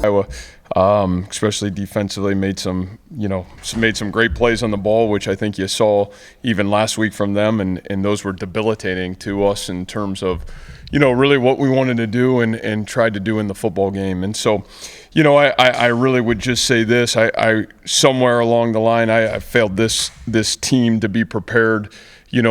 Iowa, especially defensively, made some great plays on the ball, which I think you saw even last week from them, and those were debilitating to us in terms of, really what we wanted to do and tried to do in the football game. And so, I really would just say this: I somewhere along the line, I failed this team to be prepared,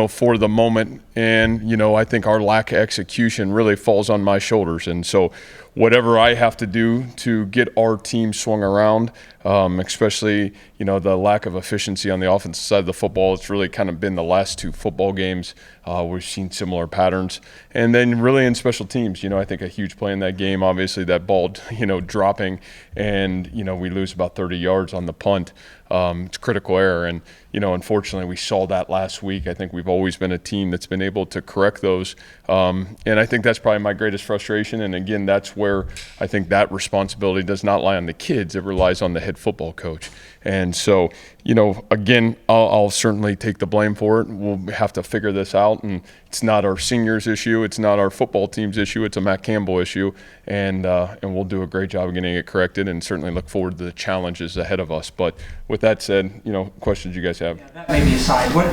for the moment. And, I think our lack of execution really falls on my shoulders. And so whatever I have to do to get our team swung around, especially, the lack of efficiency on the offensive side of the football, it's really kind of been the last two football games. We've seen similar patterns. And then really in special teams, I think a huge play in that game, obviously that ball, dropping and, we lose about 30 yards on the punt. It's critical error. And, unfortunately we saw that last week. I think we've always been a team that's been able to correct those. And I think that's probably my greatest frustration. And again, that's where I think that responsibility does not lie on the kids. It relies on the head football coach. And so, again, I'll certainly take the blame for it. We'll have to figure this out. And it's not our seniors' issue. It's not our football team's issue. It's a Matt Campbell issue. And we'll do a great job of getting it corrected and certainly look forward to the challenges ahead of us. But with that said, questions you guys have? Yeah, that may be aside. What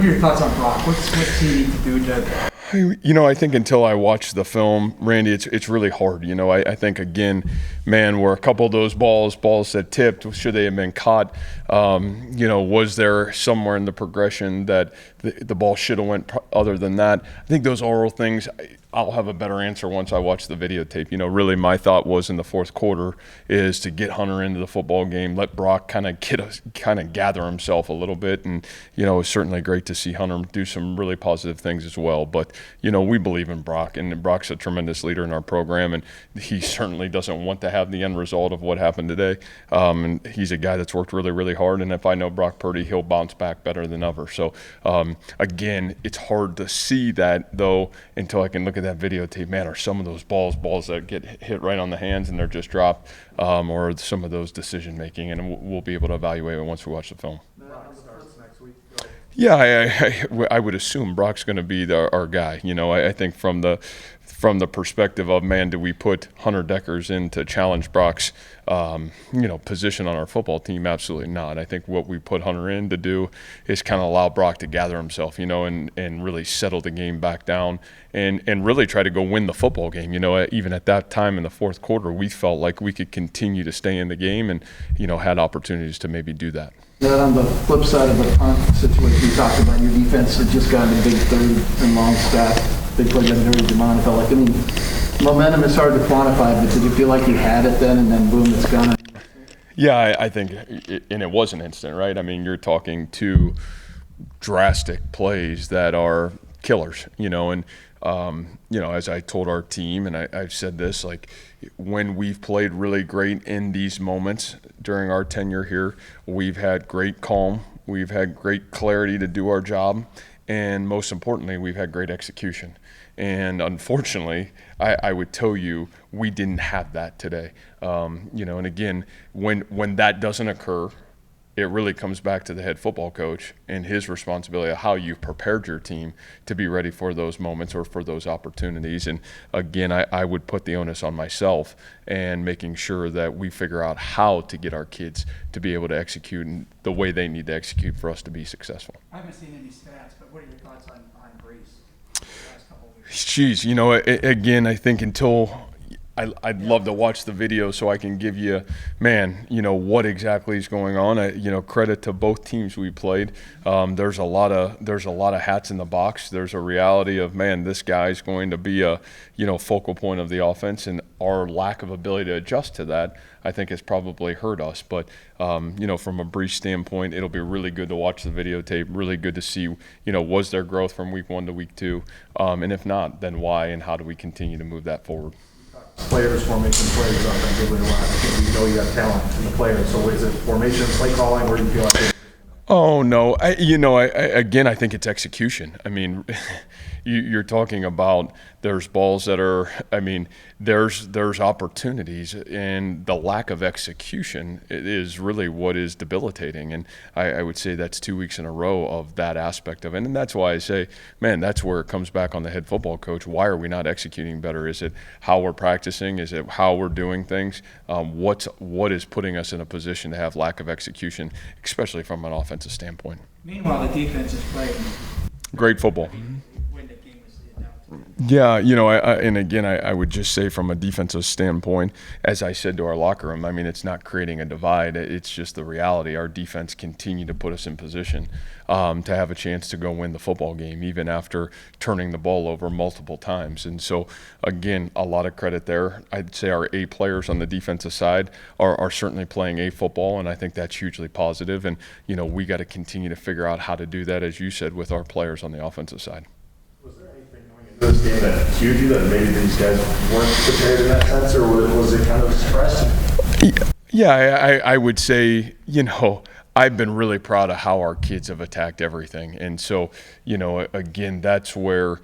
are your thoughts on Brock? What's he need to do to? I think until I watch the film, Randy, it's really hard. I think, again, man, were a couple of those balls that tipped, should they have been caught? Was there somewhere in the progression that the ball should have went other than that? I think those oral things, I'll have a better answer once I watch the videotape. Really my thought was in the fourth quarter is to get Hunter into the football game, let Brock kind of gather himself a little bit. And, it was certainly great to see Hunter do some really positive things as well. But, we believe in Brock, and Brock's a tremendous leader in our program, and he certainly doesn't want to have the end result of what happened today. And he's a guy that's worked really, really hard. And if I know Brock Purdy, he'll bounce back better than ever. So, again, it's hard to see that, though, until I can look at that videotape. Man, are some of those balls that get hit right on the hands and they're just dropped, or some of those decision making, and we'll be able to evaluate it once we watch the film. Yeah, I would assume Brock's going to be our guy. I think from the perspective of, man, do we put Hunter Deckers in to challenge Brock's position on our football team? Absolutely not. I think what we put Hunter in to do is kind of allow Brock to gather himself, and really settle the game back down and really try to go win the football game. Even at that time in the fourth quarter, we felt like we could continue to stay in the game and, had opportunities to maybe do that. That on the flip side of the punt situation, you talked about your defense had just gotten a big third and long stack. Big play got dirty. Demond felt like, momentum is hard to quantify, but did you feel like you had it then, and then boom, it's gone? Yeah, I think, and it was an instant, right? I mean, you're talking two drastic plays that are killers, and as I told our team, and I've said this, like, when we've played really great in these moments during our tenure here, we've had great calm, we've had great clarity to do our job, and most importantly, we've had great execution. And unfortunately, I would tell you, we didn't have that today. And again, when that doesn't occur, it really comes back to the head football coach and his responsibility of how you've prepared your team to be ready for those moments or for those opportunities. And again, I would put the onus on myself and making sure that we figure out how to get our kids to be able to execute in the way they need to execute for us to be successful. I haven't seen any stats, but what are your thoughts on Grease the last couple of weeks? Jeez, again, I think until I'd love to watch the video so I can give you, what exactly is going on. Credit to both teams we played. There's a lot of hats in the box. There's a reality of, this guy's going to be a, focal point of the offense, and our lack of ability to adjust to that, I think, has probably hurt us. But, from a brief standpoint, it'll be really good to watch the videotape, really good to see, was there growth from week 1 to week 2? And if not, then why, and how do we continue to move that forward? Players, formation plays offensively a lot. I think we know you have talent in the players. So is it formation, play calling, where do you feel like Oh no, again, I think it's execution. I mean, you're talking about there's balls that are. I mean, there's opportunities, and the lack of execution is really what is debilitating. And I would say that's 2 weeks in a row of that aspect of it, and that's why I say, man, that's where it comes back on the head football coach. Why are we not executing better? Is it how we're practicing? Is it how we're doing things? What is putting us in a position to have lack of execution, especially from an offensive standpoint? Meanwhile, the defense is playing Great football. when the game is announced. Yeah, and again, I would just say from a defensive standpoint, as I said to our locker room, I mean, it's not creating a divide. It's just the reality. Our defense continued to put us in position to have a chance to go win the football game, even after turning the ball over multiple times. And so, again, a lot of credit there. I'd say our A players on the defensive side are certainly playing A football, and I think that's hugely positive. And, we got to continue to figure out how to do that, as you said, with our players on the offensive side. Was there anything going into this game that cued you that maybe these guys weren't prepared in that sense, or was it kind of expressed? Yeah, I would say, I've been really proud of how our kids have attacked everything. And so, again, that's where,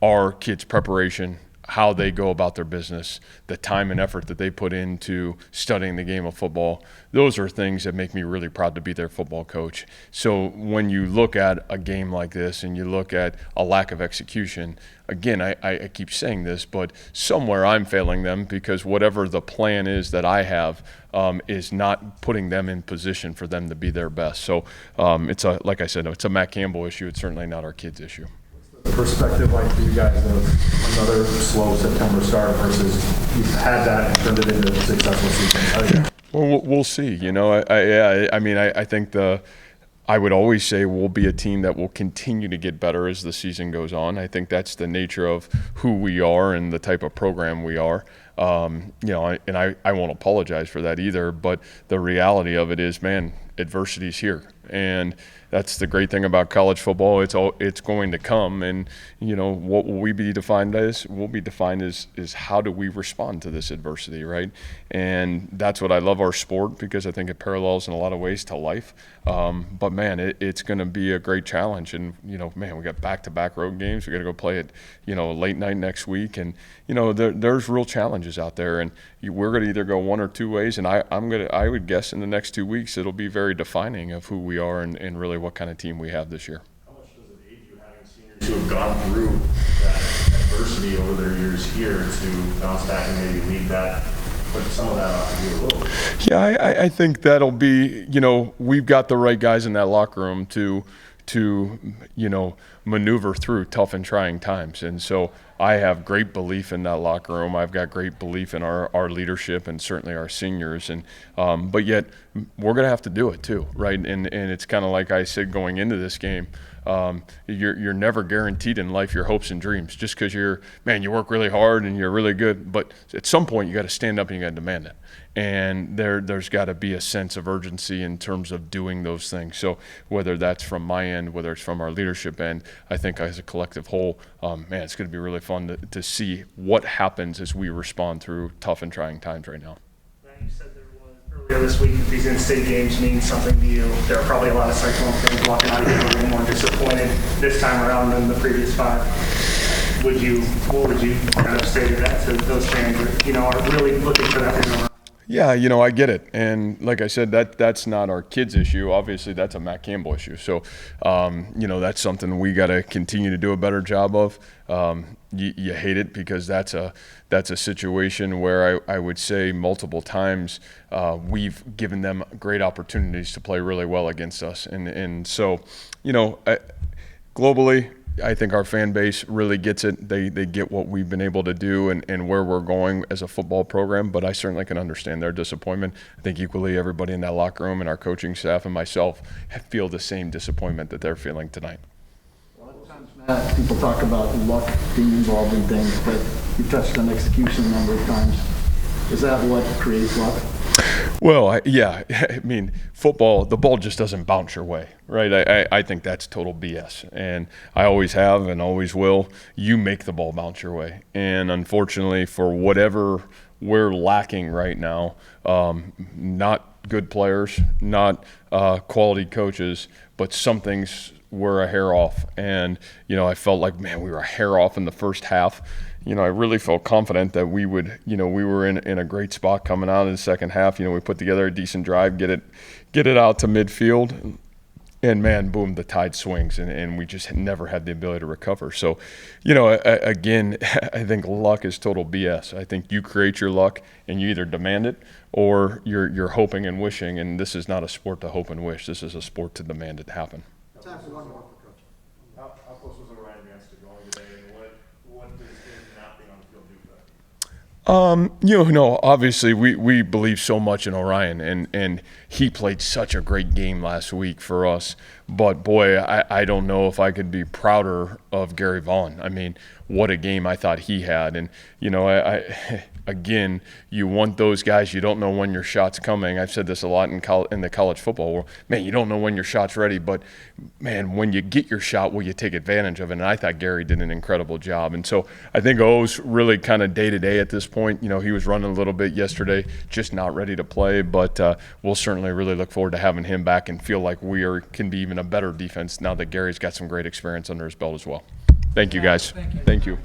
our kids' preparation, how they go about their business, the time and effort that they put into studying the game of football, those are things that make me really proud to be their football coach. So when you look at a game like this and you look at a lack of execution, again, I keep saying this, but somewhere I'm failing them because whatever the plan is that I have is not putting them in position for them to be their best. So like I said, it's a Matt Campbell issue. It's certainly not our kids' issue. Perspective like for you guys of another slow September start versus you've had that and turned it into a successful season? Well, we'll see. I think I would always say we'll be a team that will continue to get better as the season goes on. I think that's the nature of who we are and the type of program we are. And I won't apologize for that either. But the reality of it is, man, adversity's here. And that's the great thing about college football. It's going to come, and what will we be defined as? We'll be defined as how do we respond to this adversity, right? And that's what I love our sport because I think it parallels in a lot of ways to life. But man, it's going to be a great challenge, and man, we got back-to-back road games. We got to go play it, late night next week, and there's real challenges out there, and we're going to either go one or two ways. And I would guess in the next 2 weeks it'll be very defining of who we are and really what kind of team we have this year. How much does it aid you having seniors who have gone through that adversity over their years here to bounce back and maybe lead that, put some of that off you a little bit? Yeah, I think that'll be, we've got the right guys in that locker room to maneuver through tough and trying times. And so I have great belief in that locker room. I've got great belief in our leadership and certainly our seniors. And but yet we're going to have to do it too, right? And it's kind of like I said going into this game, you're never guaranteed in life your hopes and dreams just because you work really hard and you're really good. But at some point you got to stand up and you got to demand it. And there's got to be a sense of urgency in terms of doing those things. So whether that's from my end, whether it's from our leadership end, I think as a collective whole, it's going to be really fun to see what happens as we respond through tough and trying times right now. You said there was earlier this week that these in-state games mean something to you. There are probably a lot of Cyclone fans walking out of here a little more disappointed this time around than the previous 5. What would you kind of say to that to those fans that are really looking for that turnaround? Yeah, I get it. And like I said, that's not our kids' issue. Obviously, that's a Matt Campbell issue. So, that's something we got to continue to do a better job of. You hate it because that's a situation where I would say multiple times we've given them great opportunities to play really well against us. And so, globally, I think our fan base really gets it. They get what we've been able to do and where we're going as a football program, but I certainly can understand their disappointment. I think equally everybody in that locker room and our coaching staff and myself feel the same disappointment that they're feeling tonight. A lot of times, Matt, people talk about luck being involved in things, but you touched on execution a number of times. Is that what creates luck? Well, I mean, football, the ball just doesn't bounce your way, right? I think that's total BS. And I always have and always will. You make the ball bounce your way. And unfortunately, for whatever we're lacking right now. Not good players, not quality coaches, but something's we're a hair off. And, I felt like, man, we were a hair off in the first half. I really felt confident that we would, we were in a great spot coming out of the second half. We put together a decent drive, get it out to midfield. And, man, boom, the tide swings, and we just never had the ability to recover. So, again, I think luck is total BS. I think you create your luck, and you either demand it or you're hoping and wishing, and this is not a sport to hope and wish. This is a sport to demand it happen. Time for one more for Coach. How close was Orion Advance to going today, and what does him not being on the field do for that? Obviously we believe so much in Orion, and he played such a great game last week for us. But boy, I don't know if I could be prouder of Gary Vaughn. I mean, what a game I thought he had. And, I again, you want those guys. You don't know when your shot's coming. I've said this a lot in the college football world. Man, you don't know when your shot's ready. But, man, when you get your shot, will you take advantage of it? And I thought Gary did an incredible job. And so I think O's really kind of day-to-day at this point. He was running a little bit yesterday, just not ready to play. But we'll certainly really look forward to having him back and feel like can be even a better defense now that Gary's got some great experience under his belt as well. Thank you, guys. Thank you.